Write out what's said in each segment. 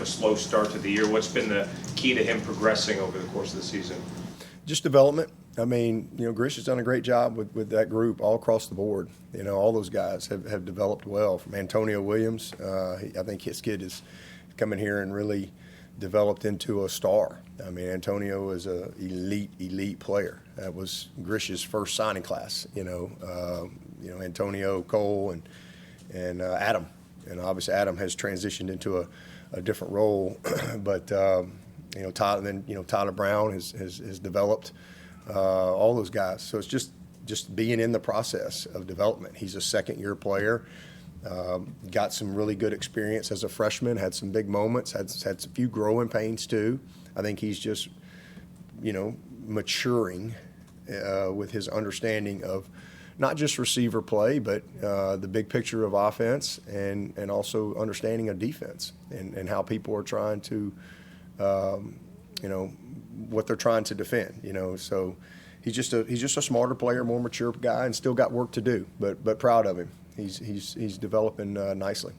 slow start to the year. What's been the key to him progressing over the course of the season? Just development. I mean, Grish has done a great job with that group all across the board. All those guys have developed well. From Antonio Williams, I think his kid has come in here and really developed into a star. I mean, Antonio is a elite player. That was Grish's first signing class. Antonio, Cole, and Adam, and obviously Adam has transitioned into a different role. But Tyler Brown has developed. All those guys. So it's just being in the process of development. He's a second-year player. Got some really good experience as a freshman, had some big moments, had a few growing pains too. I think he's just, maturing with his understanding of not just receiver play, but the big picture of offense and also understanding of defense and how people are trying to, what they're trying to defend. So he's just a smarter player, more mature guy, and still got work to do. But proud of him. He's developing nicely.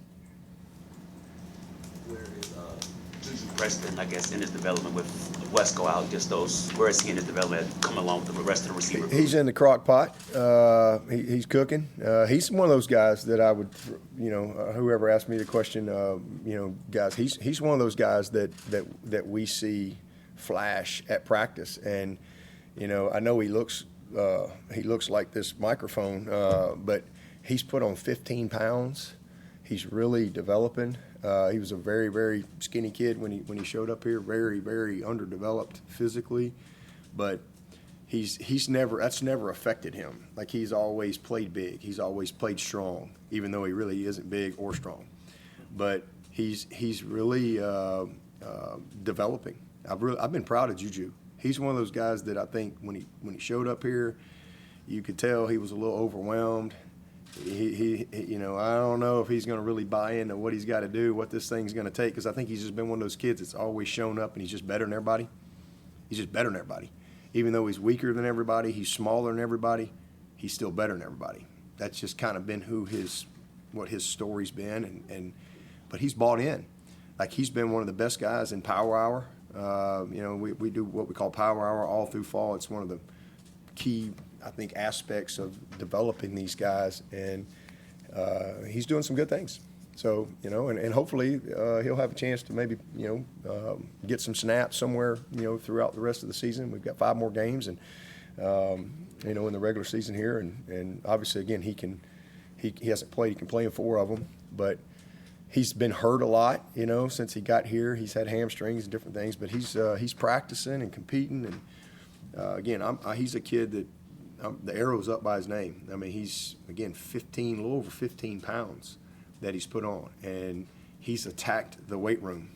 Where is Juju Preston, I guess, in his development with Wesco out? Where is he in his development coming along with the rest of the receiver group? He's in the crock pot. He's cooking. He's one of those guys that I would, whoever asked me the question, guys, he's one of those guys that we see flash at practice. And, I know he looks like this microphone, but he's put on 15 pounds. He's really developing. He was a very, very skinny kid when he showed up here, very, very underdeveloped physically. But that's never affected him. Like, he's always played big. He's always played strong, even though he really isn't big or strong. But he's really developing. I've been proud of Juju. He's one of those guys that I think when he showed up here, you could tell he was a little overwhelmed. He I don't know if he's going to really buy into what he's got to do, what this thing's going to take, because I think he's just been one of those kids that's always shown up and he's just better than everybody. He's just better than everybody. Even though he's weaker than everybody, he's smaller than everybody, he's still better than everybody. That's just kind of been what his story's been, but he's bought in. Like, he's been one of the best guys in Power Hour. We do what we call Power Hour all through fall. It's one of the key, I think, aspects of developing these guys, and he's doing some good things. So, and hopefully he'll have a chance to maybe, get some snaps somewhere, throughout the rest of the season. We've got 5 more games, and in the regular season here, and obviously again he hasn't played. He can play in 4 of them, but he's been hurt a lot, since he got here. He's had hamstrings and different things, but he's practicing and competing, and again, he's a kid that. The arrow's up by his name. I mean, he's, again, a little over 15 pounds that he's put on, and he's attacked the weight room.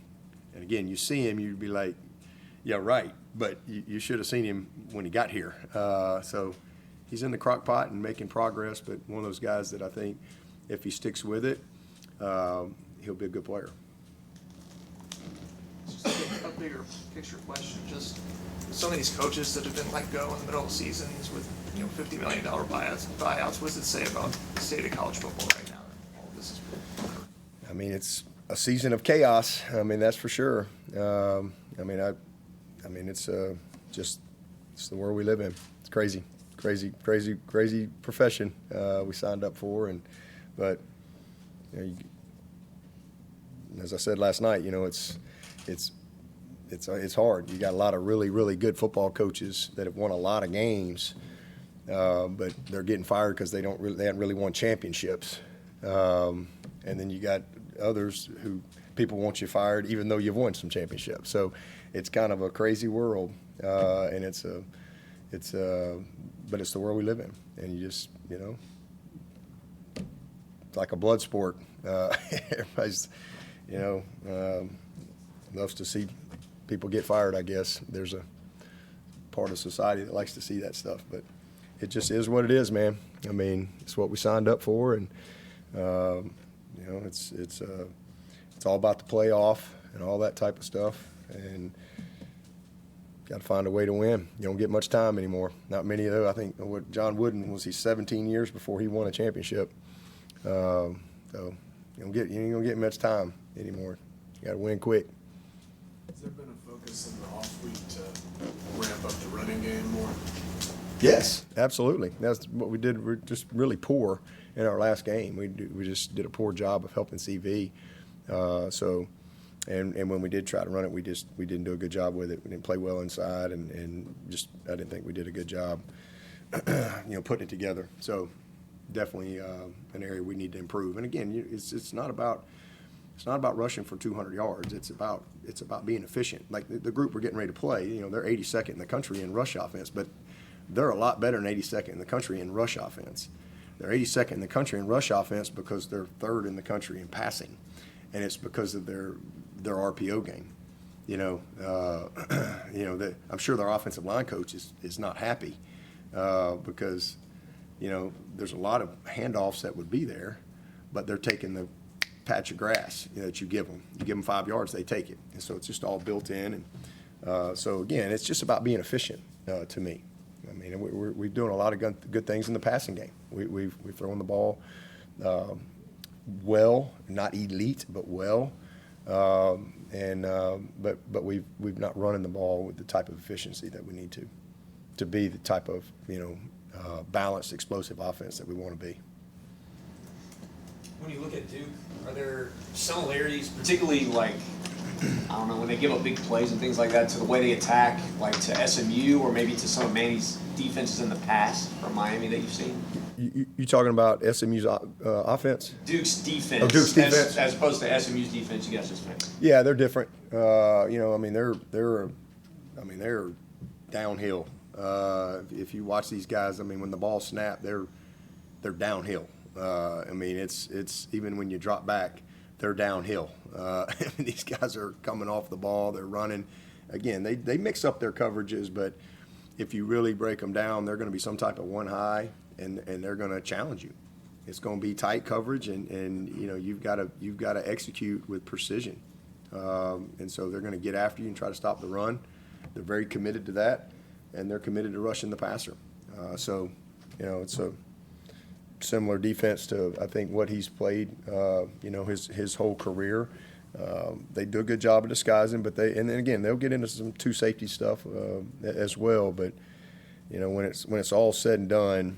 And again, you see him, you'd be like, yeah, right, but you should have seen him when he got here. So he's in the crock pot and making progress, but one of those guys that I think if he sticks with it, he'll be a good player. Just a bigger picture question, just some of these coaches that have been let go in the middle of seasons with $50 million buyouts. What does it say about the state of college football right now? All of this is. I mean, it's a season of chaos. I mean, that's for sure. It's it's the world we live in. It's crazy profession we signed up for, but as I said last night, it's hard. You got a lot of really, really good football coaches that have won a lot of games, but they're getting fired because they haven't really won championships. And then you got others who people want you fired even though you've won some championships. So it's kind of a crazy world, and it's the world we live in. And you just, it's like a blood sport. Everybody's, loves to see people get fired, I guess. There's a part of society that likes to see that stuff, but it just is what it is, man. I mean, it's what we signed up for, and it's all about the playoff and all that type of stuff, and got to find a way to win. You don't get much time anymore. Not many of those. I think what John Wooden was, 17 years before he won a championship. So you ain't gonna get much time anymore. You got to win quick. there been a focus in the off week to ramp up the running game more? Yes, absolutely. That's what we did. We're just really poor in our last game. We just did a poor job of helping CV. And when we did try to run it, we didn't do a good job with it. We didn't play well inside, and just I didn't think we did a good job, putting it together. So definitely an area we need to improve. And again, it's not about rushing for 200 yards. It's about being efficient. Like the group we're getting ready to play, they're 82nd in the country in rush offense, but they're a lot better than 82nd in the country in rush offense. They're 82nd in the country in rush offense because they're third in the country in passing, and it's because of their RPO game. I'm sure their offensive line coach is not happy because there's a lot of handoffs that would be there, but they're taking the patch of grass that you give them. You give them 5 yards, they take it, and so it's just all built in. And so again, it's just about being efficient to me. I mean, we're doing a lot of good things in the passing game. We've thrown the ball well, not elite, but well, but we've not running the ball with the type of efficiency that we need to be the type of balanced, explosive offense that we want to be. When you look at Duke, are there similarities, particularly like, I don't know, when they give up big plays and things like that, to the way they attack, like to SMU or maybe to some of Manny's defenses in the past from Miami that you've seen? You talking about SMU's offense? Duke's defense. Oh, Duke's defense. As opposed to SMU's defense, you guys just mentioned. Yeah, they're different. They're downhill. If you watch these guys, when the ball snapped, they're downhill. It's even when you drop back, they're downhill. These guys are coming off the ball, they're running. Again, they mix up their coverages, but if you really break them down, they're going to be some type of one high, and they're going to challenge you. It's going to be tight coverage, and you've got to execute with precision. And so they're going to get after you and try to stop the run. They're very committed to that, and they're committed to rushing the passer. It's a similar defense to, I think, what he's played, his whole career. They do a good job of disguising, but and then again, they'll get into some two safety stuff as well. But when it's all said and done,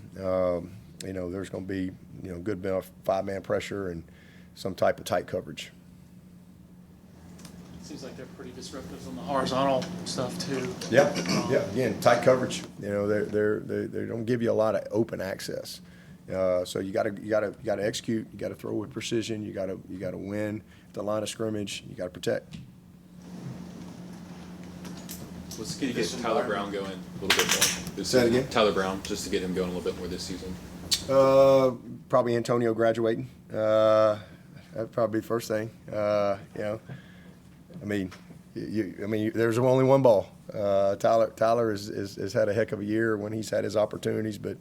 there's going to be good amount of 5-man pressure and some type of tight coverage. Seems like they're pretty disruptive on the horizontal stuff too. Yeah. Again, tight coverage. They don't give you a lot of open access. So you got to execute. You got to throw with precision. You got to win the line of scrimmage. You got to protect. What's the key to get Tyler Brown going a little bit more? Say that again? Tyler Brown, just to get him going a little bit more this season. Probably Antonio graduating. That'd probably be the first thing. There's only one ball. Tyler has had a heck of a year when he's had his opportunities, but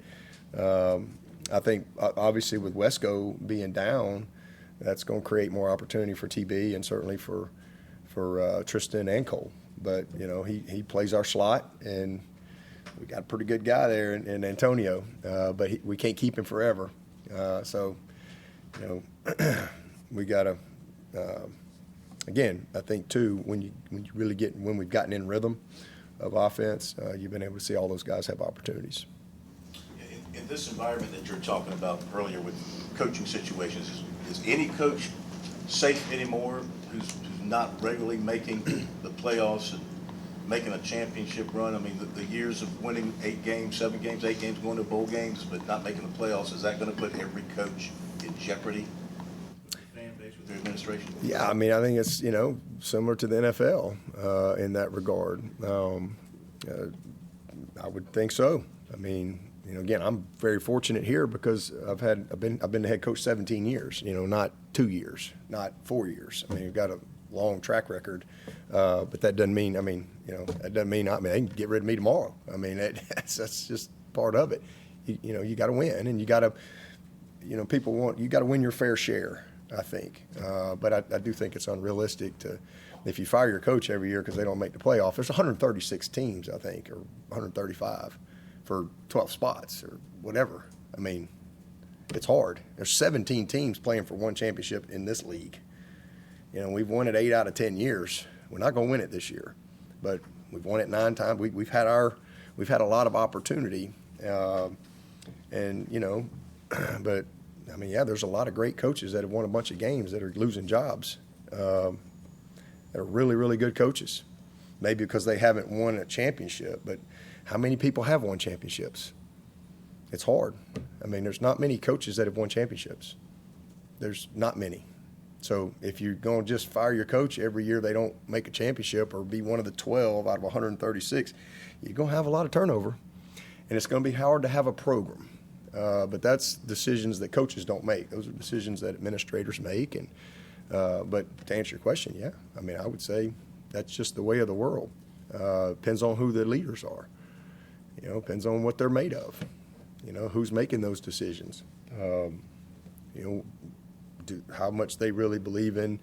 I think obviously with Wesco being down, that's going to create more opportunity for TB and certainly for Tristan and Cole. But he plays our slot, and we got a pretty good guy there in Antonio. But we can't keep him forever. We got to. Again, I think too, when we've gotten in rhythm of offense, you've been able to see all those guys have opportunities. In this environment that you're talking about earlier with coaching situations, is any coach safe anymore who's not regularly making the playoffs and making a championship run? The years of winning 8 games, 7 games, 8 games, going to bowl games, but not making the playoffs, is that going to put every coach in jeopardy? With their administration? Yeah, I think it's similar to the NFL in that regard. I would think so. Again, I'm very fortunate here because I've been the head coach 17 years. Not 2 years, not 4 years. We've got a long track record, but that doesn't mean. That doesn't mean they can get rid of me tomorrow. That's just part of it. You got to win, and you got to. You got to win your fair share. I think, but I do think it's unrealistic if you fire your coach every year because they don't make the playoff. There's 136 teams, I think, or 135 for 12 spots or whatever. It's hard. There's 17 teams playing for one championship in this league. We've won it 8 out of 10 years. We're not going to win it this year, but we've won it 9 times. We've had a lot of opportunity, and you know, but I mean, yeah, there's a lot of great coaches that have won a bunch of games that are losing jobs. They're really, really good coaches. Maybe because they haven't won a championship, but how many people have won championships? It's hard. I mean, there's not many coaches that have won championships. There's not many. So if you're going to just fire your coach every year they don't make a championship or be one of the 12 out of 136, you're going to have a lot of turnover, and it's going to be hard to have a program. But that's decisions that coaches don't make. Those are decisions that administrators make. And but to answer your question, yeah, I mean, I would say that's just the way of the world. Depends on who the leaders are. You know, depends on what they're made of. You know, who's making those decisions. You know, how much they really believe in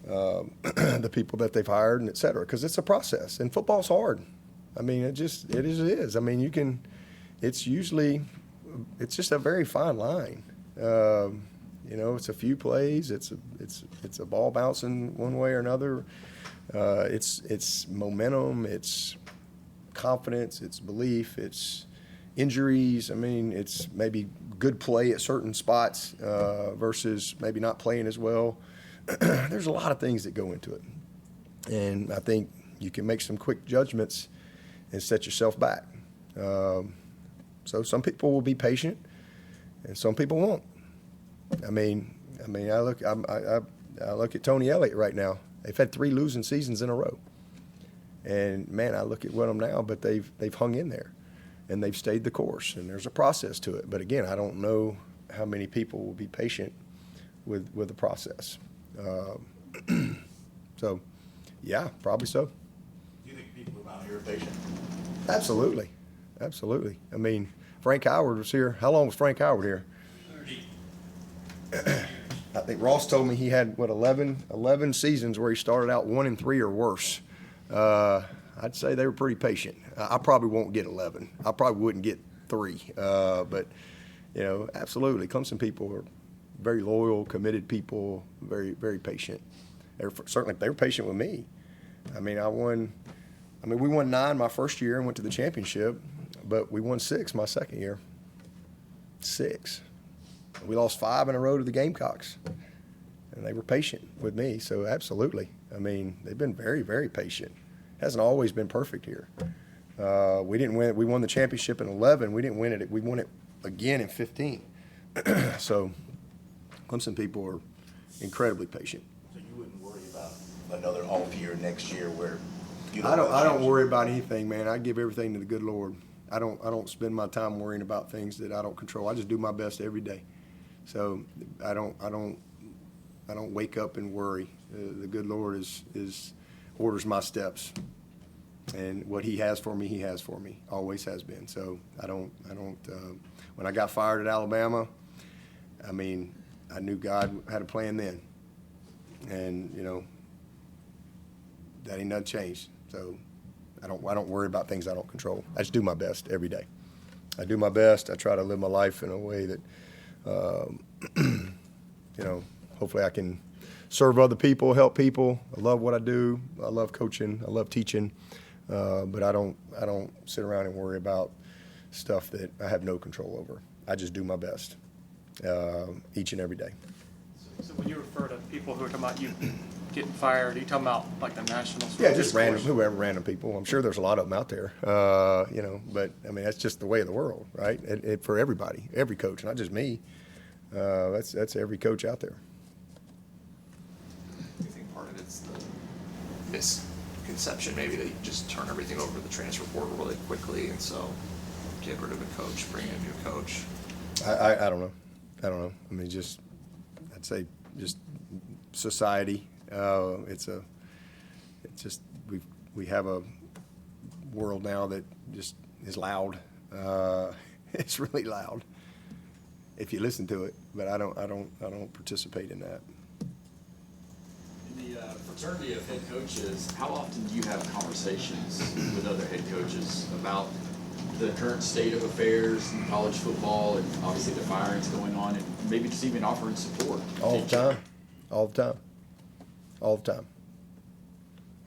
the people that they've hired, and et cetera. Because it's a process, and football's hard. I mean, it is. I mean, it's just a very fine line. You know, it's a few plays. It's a ball bouncing one way or another. It's momentum. It's confidence. It's belief. It's injuries. I mean, it's maybe good play at certain spots versus maybe not playing as well. There's a lot of things that go into it, and I think you can make some quick judgments and set yourself back. So some people will be patient, and some people won't. I mean, I look at Tony Elliott right now. They've had 3 losing seasons in a row, and man, I look at them now. But they've hung in there, and they've stayed the course. And there's a process to it. But again, I don't know how many people will be patient with the process. So, yeah, probably so. Do you think people around here are patient? Absolutely. Absolutely. I mean, Frank Howard was here. How long was Frank Howard here? 30. I think Ross told me he had, 11 seasons where he started out 1-3 or worse. I'd say they were pretty patient. I probably won't get 11. I probably wouldn't get 3. But, you know, absolutely. Clemson people are very loyal, committed people, very, very patient. Certainly, they were patient with me. I mean, we won 9 my first year and went to the championship, but we won 6 my second year. 6. We lost 5 in a row to the Gamecocks, and they were patient with me. So absolutely, I mean, they've been very, very patient. Hasn't always been perfect here. We didn't win. We won the championship in 11. We didn't win it. We won it again in 15. So Clemson people are incredibly patient. So you wouldn't worry about another off year next year where you I don't worry about anything, man. I give everything to the good Lord. I don't spend my time worrying about things that I don't control. I just do my best every day. So I don't wake up and worry. The good Lord is orders my steps, and what He has for me, He has for me. Always has been. So I don't. When I got fired at Alabama, I mean, I knew God had a plan then, and you know, that ain't nothing changed. So I don't worry about things I don't control. I just do my best every day. I do my best. I try to live my life in a way that, you know, hopefully I can serve other people, help people. I love what I do. I love coaching. I love teaching. But I don't sit around and worry about stuff that I have no control over. I just do my best each and every day. So when you refer to people who are talking about you getting fired, are you talking about like the national? Yeah, just random people. I'm sure there's a lot of them out there, you know, but I mean, that's just the way of the world, right? For everybody, every coach, not just me. That's every coach out there. I think part of it's the misconception maybe that you just turn everything over to the transfer portal really quickly, and so get rid of a coach, bring in a new coach. I don't know. I mean, I'd say just society. We have a world now that just is loud. It's really loud if you listen to it, but I don't participate in that. In the fraternity of head coaches, how often do you have conversations with other head coaches about the current state of affairs in college football and obviously the firings going on, and maybe just even offering support? All the time.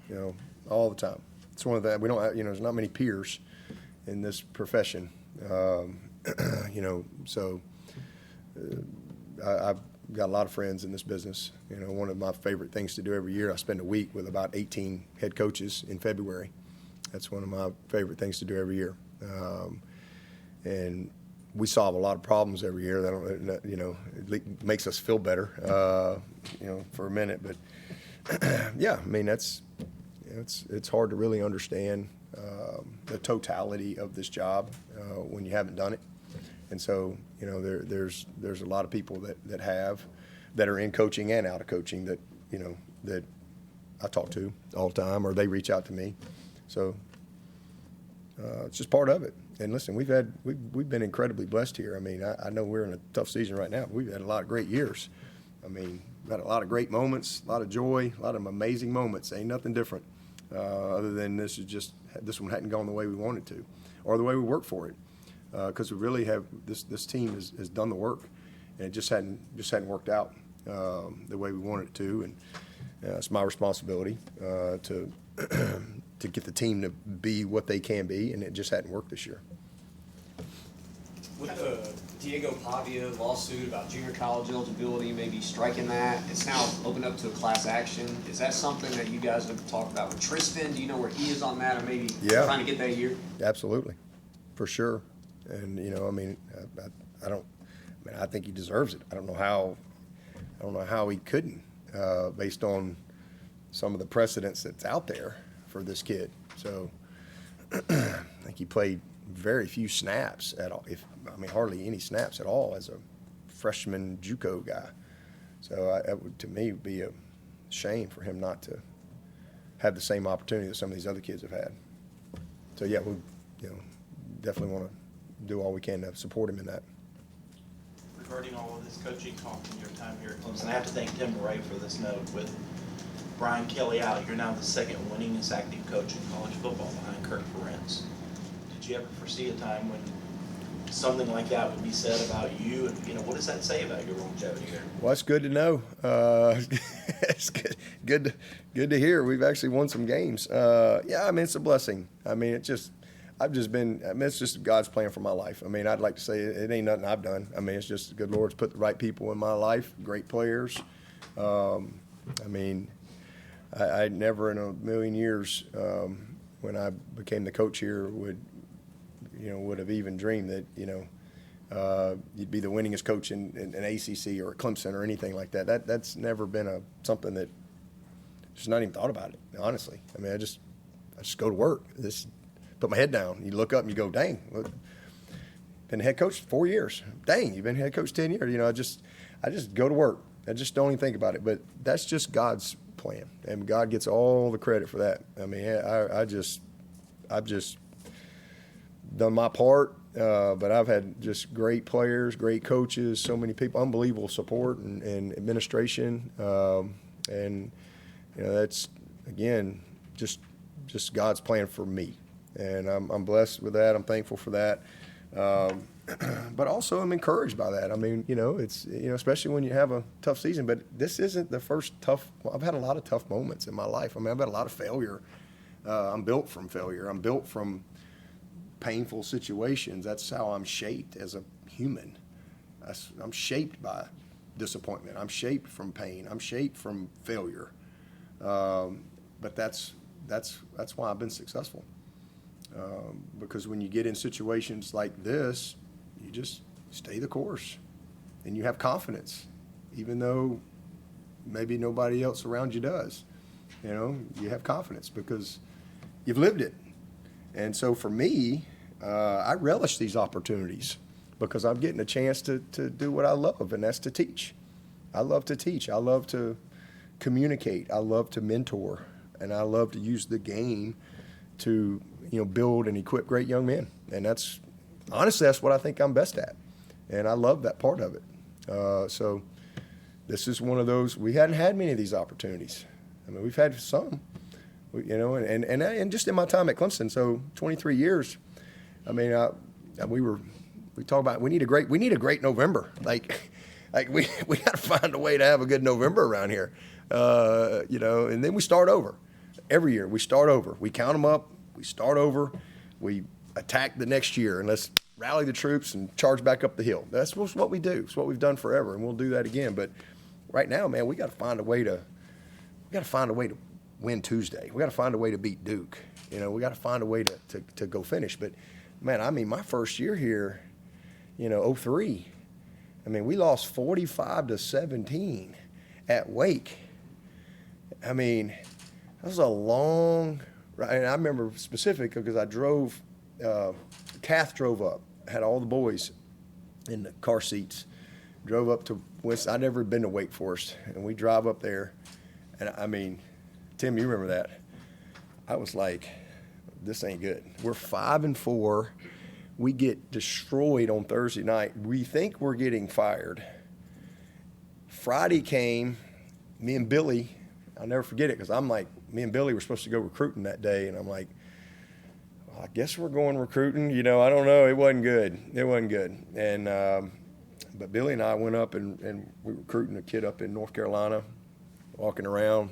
you know, all the time. It's one of the, we don't have, you know, there's not many peers in this profession, you know, so I've got a lot of friends in this business. You know, one of my favorite things to do every year, I spend a week with about 18 head coaches in February. That's one of my favorite things to do every year. And we solve a lot of problems every year. That, you know, it makes us feel better, you know, for a minute. But yeah, I mean, it's hard to really understand the totality of this job when you haven't done it. And so, you know, there's a lot of people that are in coaching and out of coaching that, you know, that I talk to all the time, or they reach out to me. So it's just part of it. And listen, we've been incredibly blessed here. I mean, I know we're in a tough season right now, but we've had a lot of great years. I mean, we've had a lot of great moments, a lot of joy, a lot of amazing moments. Ain't nothing different other than this one hadn't gone the way we wanted to, or the way we worked for it. Because we really have this team has done the work, and it just hadn't worked out the way we wanted it to, and it's my responsibility to to get the team to be what they can be, and it just hadn't worked this year. With the Diego Pavia lawsuit about junior college eligibility, maybe striking that, it's now opened up to a class action. Is that something that you guys have talked about with Tristan? Do you know where he is on that, or maybe trying to get that year? Absolutely, for sure. And you know, I mean, I think he deserves it. I don't know how he couldn't, based on some of the precedents that's out there for this kid. So I think he played very few snaps at all. Hardly any snaps at all as a freshman JUCO guy. So that would, to me, be a shame for him not to have the same opportunity that some of these other kids have had. So yeah, we, you know, definitely want to do all we can to support him in that. Regarding all of this coaching talk in your time here at Clemson, I have to thank Tim Murray for this note. With Brian Kelly out, you're now the second winningest active coach in college football behind Kirk Ferentz. Did you ever foresee a time when something like that would be said about you? And, you know, what does that say about your longevity here? Well, it's good to know. It's good to hear. We've actually won some games. Yeah, I mean, it's a blessing. I mean, it's just God's plan for my life. I mean, I'd like to say it ain't nothing I've done. I mean, it's just the good Lord's put the right people in my life, great players. I mean, I never in a million years, when I became the coach here, would have even dreamed that, you know, you'd be the winningest coach in an ACC or a Clemson or anything like that. That's never been something that just not even thought about it, honestly. I mean, I just go to work. Put my head down. You look up and you go, dang, been head coach 4 years. Dang, you've been head coach 10 years. You know, I just go to work. I just don't even think about it. But that's just God's plan, and God gets all the credit for that. I mean, I've just done my part, but I've had just great players, great coaches, so many people, unbelievable support and administration, and you know, that's again just God's plan for me. And I'm blessed with that. I'm thankful for that. But also I'm encouraged by that. I mean, you know, it's, you know, especially when you have a tough season, but this isn't the first I've had a lot of tough moments in my life. I mean, I've had a lot of failure. I'm built from failure. I'm built from painful situations. That's how I'm shaped as a human. I'm shaped by disappointment. I'm shaped from pain. I'm shaped from failure. But that's why I've been successful. Because when you get in situations like this, you just stay the course, and you have confidence, even though maybe nobody else around you does. You know, you have confidence because you've lived it. And so for me, I relish these opportunities because I'm getting a chance to do what I love, and that's to teach. I love to teach. I love to communicate. I love to mentor, and I love to use the game to, you know, build and equip great young men. And that's what I think I'm best at. And I love that part of it. So this is one of those, we hadn't had many of these opportunities. I mean, we've had some, you know, and just in my time at Clemson, so 23 years, I mean, we talk about, we need a great November. Like we got to find a way to have a good November around here, you know, and then we start over. every year. We start over. We count them up. We start over. We attack the next year, and let's rally the troops and charge back up the hill. That's what we do. It's what we've done forever, and we'll do that again. But right now, man, we got to find a way to win Tuesday. We got to find a way to beat Duke. You know, we got to find a way to go finish. But man, I mean, my first year here, you know, 03. I mean, we lost 45-17 at Wake. I mean, that was a long. And I remember specifically because I drove. Kath drove up, had all the boys in the car seats, drove up to West. I'd never been to Wake Forest, and we drive up there, and I mean, Tim, you remember that? I was like, this ain't good. We're 5-4. We get destroyed on Thursday night. We think we're getting fired. Friday came, me and Billy, I'll never forget it because I'm like, me and Billy were supposed to go recruiting that day, and I'm like, I guess we're going recruiting. You know, I don't know. It wasn't good. And but Billy and I went up and we were recruiting a kid up in North Carolina, walking around.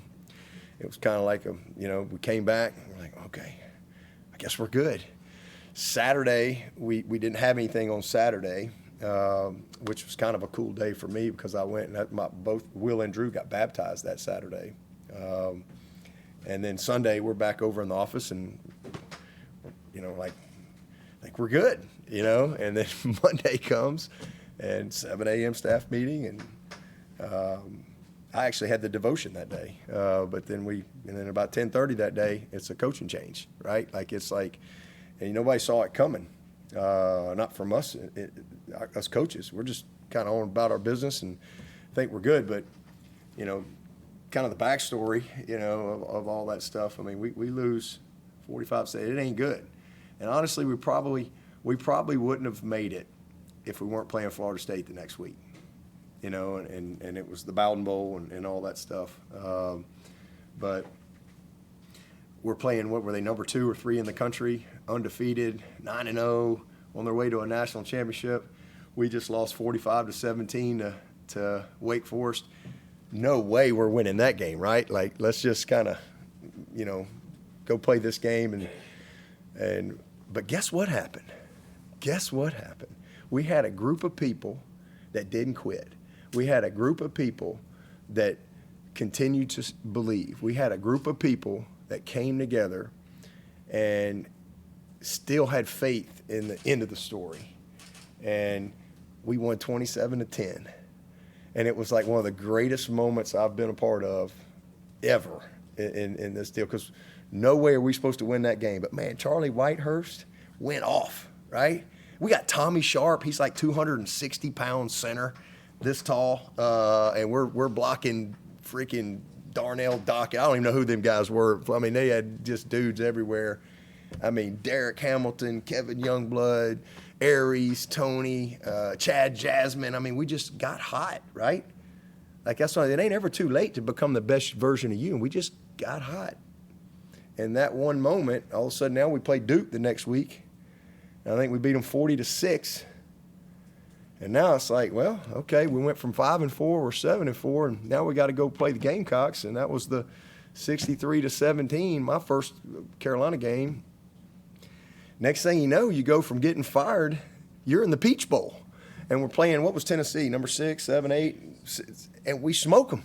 It was kind of like we came back. And we're like, okay, I guess we're good. Saturday, we didn't have anything on Saturday, which was kind of a cool day for me because I went and both Will and Drew got baptized that Saturday. And then Sunday, we're back over in the office and, you know, like we're good, you know, and then Monday comes and 7 a.m. staff meeting, and I actually had the devotion that day, but then about 10:30 that day, it's a coaching change, right? Like it's like, and nobody saw it coming, not from us, us coaches. We're just kind of on about our business and think we're good, but, you know, kind of the backstory, you know, of all that stuff. I mean, we lose 45, it ain't good. And honestly, we probably wouldn't have made it if we weren't playing Florida State the next week, you know, and it was the Bowden Bowl and all that stuff. But we're playing, what were they, number 2 or 3 in the country, undefeated, 9-0, on their way to a national championship. We just lost 45-17 to Wake Forest. No way we're winning that game, right? Like, let's just kind of, you know, go play this game but guess what happened? We had a group of people that didn't quit. We had a group of people that continued to believe. We had a group of people that came together and still had faith in the end of the story. And we won 27-10. And it was like one of the greatest moments I've been a part of ever in this deal, because no way are we supposed to win that game. But, man, Charlie Whitehurst went off, right? We got Tommy Sharp. He's like 260-pound center, this tall, and we're blocking freaking Darnell Dockett. I don't even know who them guys were. I mean, they had just dudes everywhere. I mean, Derek Hamilton, Kevin Youngblood, Aries, Tony, Chad Jasmine. I mean, we just got hot, right? Like, that's why it ain't ever too late to become the best version of you, and we just got hot. And that one moment, all of a sudden now we play Duke the next week. And I think we beat them 40-6. And now it's like, well, okay, we went from 5-4, we're 7-4, and now we got to go play the Gamecocks. And that was the 63-17, my first Carolina game. Next thing you know, you go from getting fired, you're in the Peach Bowl. And we're playing, what was Tennessee, number 6, 7, 8, and we smoke them.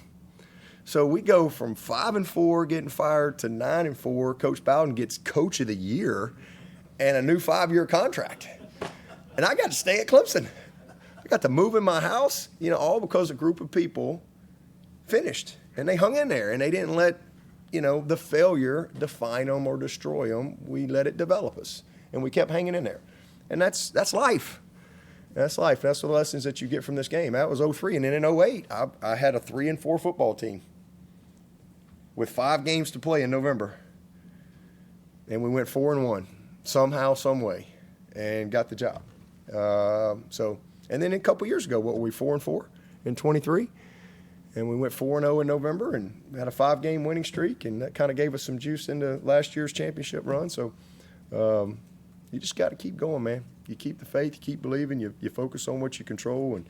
So we go from 5-4, getting fired, to 9-4. Coach Bowden gets Coach of the Year and a new 5-year contract. And I got to stay at Clemson. I got to move in my house, you know, all because a group of people finished. And they hung in there, and they didn't let, you know, the failure define them or destroy them. We let it develop us, and we kept hanging in there. And that's life. That's life. That's the lessons that you get from this game. That was 03. And then in 08, I had a 3-4 football team with 5 games to play in November. And we went 4-1 somehow, some way, and got the job. And then a couple years ago, what were we, 4-4 in 23? And we went 4-0 in November and had a 5-game winning streak, and that kind of gave us some juice into last year's championship run. So you just got to keep going, man. You keep the faith, you keep believing, you focus on what you control,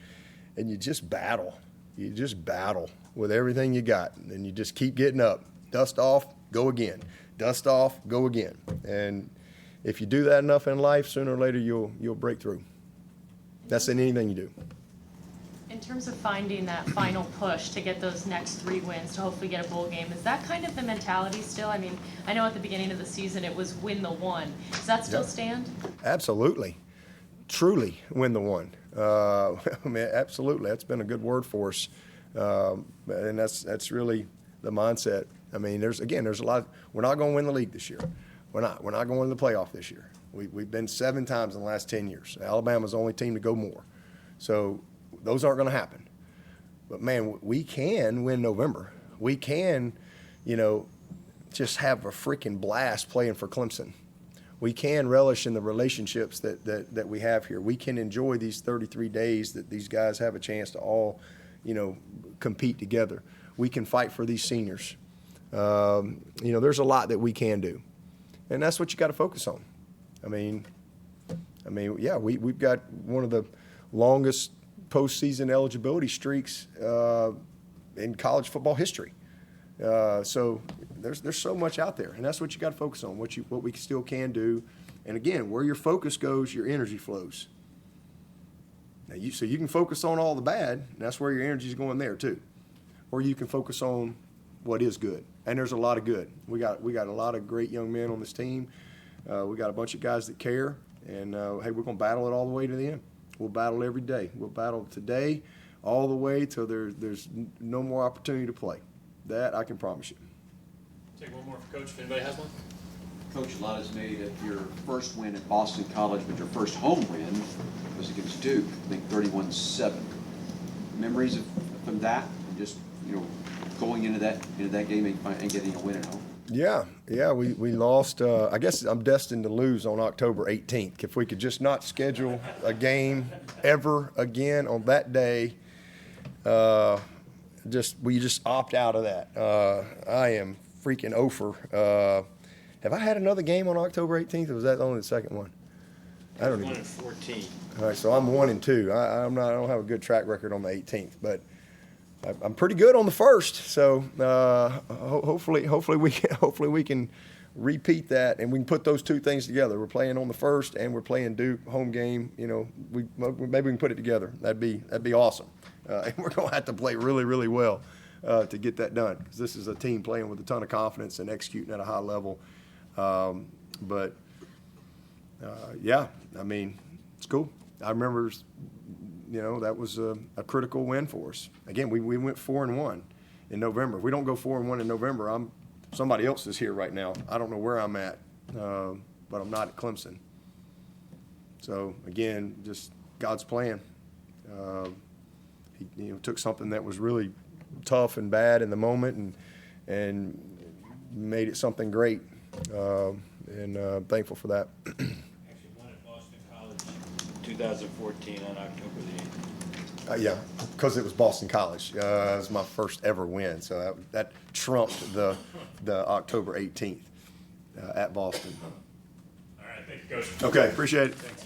and you just battle. You just battle with everything you got, and you just keep getting up. Dust off, go again. Dust off, go again. And if you do that enough in life, sooner or later you'll break through. That's in anything you do. In terms of finding that final push to get those next 3 wins to hopefully get a bowl game, is that kind of the mentality still? I mean, I know at the beginning of the season it was win the one. Does that still stand? Absolutely. Truly win the one. I mean, absolutely. That's been a good word for us. And that's really the mindset. I mean, there's a lot. We're not going to win the league this year. We're not going to win the playoff this year. We've been 7 times in the last 10 years. Alabama's the only team to go more. So those aren't going to happen. But, man, we can win November. We can, just have a freaking blast playing for Clemson. We can relish in the relationships that we have here. We can enjoy these 33 days that these guys have a chance to all, compete together. We can fight for these seniors. There's a lot that we can do. And that's what you got to focus on. I mean, yeah, we've got one of the longest postseason eligibility streaks in college football history. So there's so much out there, and that's what you got to focus on. What we still can do, and again, where your focus goes, your energy flows. Now so you can focus on all the bad, and that's where your energy is going there too, or you can focus on what is good, and there's a lot of good. We got a lot of great young men on this team. We got a bunch of guys that care, and hey, we're going to battle it all the way to the end. We'll battle every day. We'll battle today all the way till there's no more opportunity to play. That I can promise you. Take one more for Coach, if anybody has one. Coach, a lot is made of your first win at Boston College, but your first home win was against Duke, I think 31-7. Memories from that, and just going into that game and getting a win at home. Yeah, we lost. I guess I'm destined to lose on October 18th. If we could just not schedule a game ever again on that day, we just opt out of that. I am freaking over. Have I had another game on October 18th, or was that only the second one? I don't know. 1-14. All right, so I'm 1-2. I don't have a good track record on the 18th, but I'm pretty good on the first. So hopefully we can repeat that, and we can put those 2 things together. We're playing on the first, and we're playing Duke home game. Maybe we can put it together. That'd be awesome. And we're going to have to play really, really well to get that done, because this is a team playing with a ton of confidence and executing at a high level. Yeah, I mean, it's cool. I remember, that was a critical win for us. Again, we went 4-1 in November. If we don't go 4-1 in November, somebody else is here right now. I don't know where I'm at, but I'm not at Clemson. So again, just God's plan. He took something that was really tough and bad in the moment and made it something great. And thankful for that. Actually won at Boston College 2014 on October the 8th. Yeah, because it was Boston College. It was my first ever win, so that trumped the October 18th at Boston. All right, thank you, Coach. Okay, appreciate it. Thanks.